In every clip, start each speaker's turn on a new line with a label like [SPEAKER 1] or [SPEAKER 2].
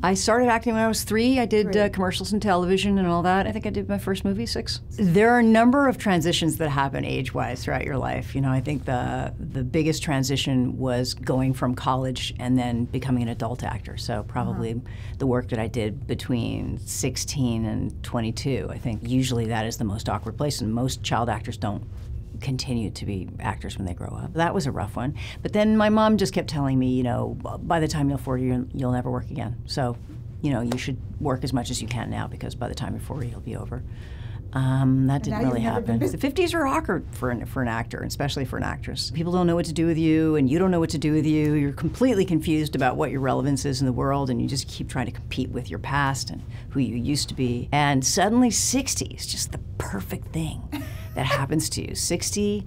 [SPEAKER 1] I started acting when I was 3. I did commercials and television and all that. I think I did my first movie 6. There are a number of transitions that happen age-wise throughout your life. You know, I think the biggest transition was going from college and then becoming an adult actor. So probably the work that I did between 16 and 22. I think usually that is the most awkward place, and most child actors don't continue to be actors when they grow up. That was a rough one. But then my mom just kept telling me, you know, by the time you're 40, you'll never work again. So, you know, you should work as much as you can now, because by the time you're 40, it'll be over. That didn't really happen. The 50s are awkward for an actor, especially for an actress. People don't know what to do with you, and you don't know what to do with you. You're completely confused about what your relevance is in the world, and you just keep trying to compete with your past and who you used to be. And suddenly 60 is just the perfect thing that happens to you. 60,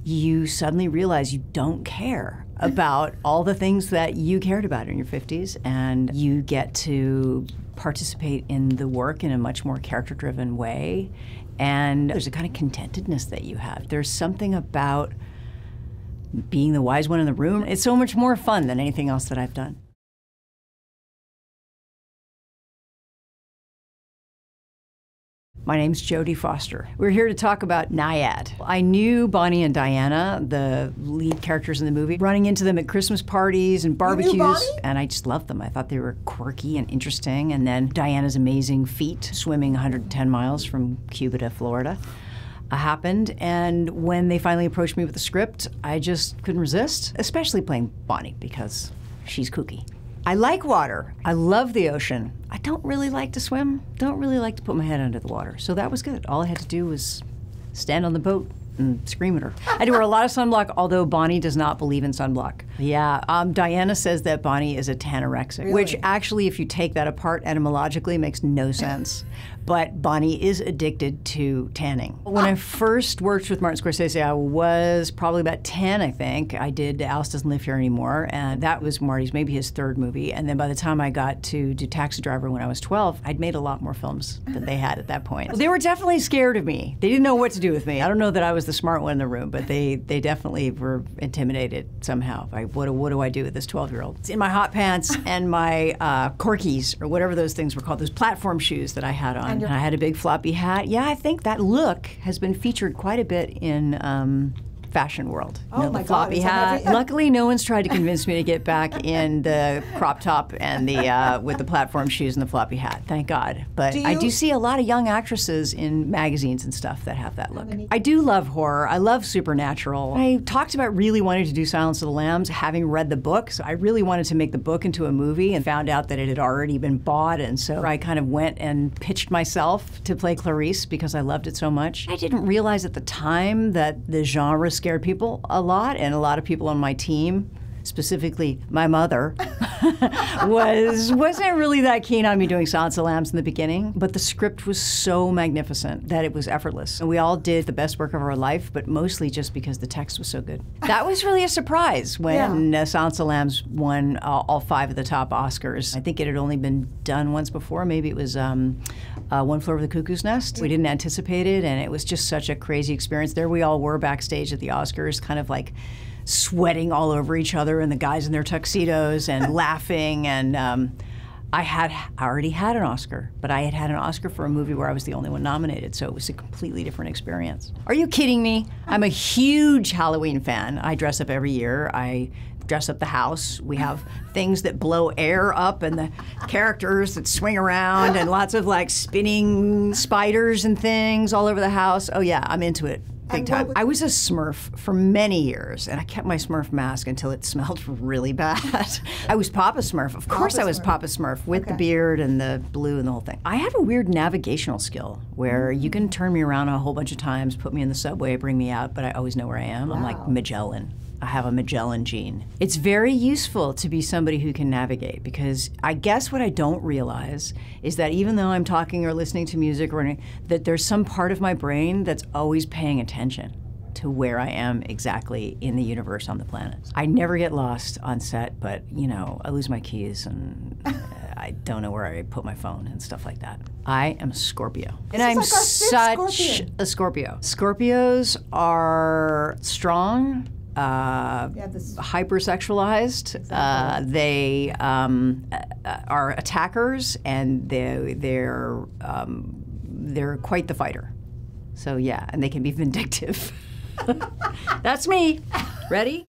[SPEAKER 1] you suddenly realize you don't care about all the things that you cared about in your 50s, and you get to participate in the work in a much more character-driven way, and there's a kind of contentedness that you have. There's something about being the wise one in the room. It's so much more fun than anything else that I've done. My name's Jodie Foster. We're here to talk about Nyad. I knew Bonnie and Diana, the lead characters in the movie, running into them at Christmas parties and barbecues.
[SPEAKER 2] You knew Bonnie?
[SPEAKER 1] And I just loved them. I thought they were quirky and interesting. And then Diana's amazing feat, swimming 110 miles from Cuba to Florida, happened. And when they finally approached me with the script, I just couldn't resist, especially playing Bonnie, because she's kooky. I like water. I love the ocean. I don't really like to swim. Don't really like to put my head under the water. So that was good. All I had to do was stand on the boat and scream at her. I do wear a lot of sunblock, although Bonnie does not believe in sunblock. Yeah, Diana says that Bonnie is a tanorexic,
[SPEAKER 2] really?
[SPEAKER 1] Which actually, if you take that apart etymologically, makes no sense. But Bonnie is addicted to tanning. When I first worked with Martin Scorsese, I was probably about 10, I think. I did Alice Doesn't Live Here Anymore, and that was Marty's, maybe his 3rd movie. And then by the time I got to do Taxi Driver when I was 12, I'd made a lot more films than they had at that point. They were definitely scared of me. They didn't know what to do with me. I don't know that I was the smart one in the room, but they definitely were intimidated somehow. Like, what do I do with this 12-year-old? It's in my hot pants and my corkies, or whatever those things were called, those platform shoes that I had on. And I had a big floppy hat. Yeah, I think that look has been featured quite a bit in fashion world. You know,
[SPEAKER 2] my
[SPEAKER 1] the floppy hat. Luckily, no one's tried to convince me to get back in the crop top and the with the platform shoes and the floppy hat. Thank God. But I do see a lot of young actresses in magazines and stuff that have that look. I do love horror. I love supernatural. I talked about really wanting to do Silence of the Lambs, having read the book. So I really wanted to make the book into a movie, and found out that it had already been bought, and so I kind of went and pitched myself to play Clarice because I loved it so much. I didn't realize at the time that the genre scared people a lot, and a lot of people on my team, specifically my mother, wasn't really that keen on me doing Silence of the Lambs in the beginning. But the script was so magnificent that it was effortless. And we all did the best work of our life, but mostly just because the text was so good. That was really a surprise when Silence of the Lambs won all 5 of the top Oscars. I think it had only been done once before. Maybe it was One Flew Over the Cuckoo's Nest. We didn't anticipate it, and it was just such a crazy experience. There we all were backstage at the Oscars, kind of like sweating all over each other, and the guys in their tuxedos, and laughing. And I already had an Oscar, but I had an Oscar for a movie where I was the only one nominated, so it was a completely different experience. Are you kidding me? I'm a huge Halloween fan. I dress up every year. I dress up the house. We have things that blow air up, and the characters that swing around, and lots of like spinning spiders and things all over the house. Oh yeah, I'm into it. Big time. I was a Smurf for many years, and I kept my Smurf mask until it smelled really bad. I was Papa Smurf. Of course I was Papa Smurf, with the beard and the blue and the whole thing. I have a weird navigational skill where you can turn me around a whole bunch of times, put me in the subway, bring me out, but I always know where I am. I'm like Magellan. I have a Magellan gene. It's very useful to be somebody who can navigate, because I guess what I don't realize is that even though I'm talking or listening to music, or that there's some part of my brain that's always paying attention to where I am exactly in the universe, on the planet. I never get lost on set, but you know, I lose my keys, and I don't know where I put my phone and stuff like that. I am a Scorpio. And I'm such a Scorpio. Scorpios are strong, hypersexualized. They are attackers, and they're quite the fighter. So yeah, and they can be vindictive. That's me. Ready?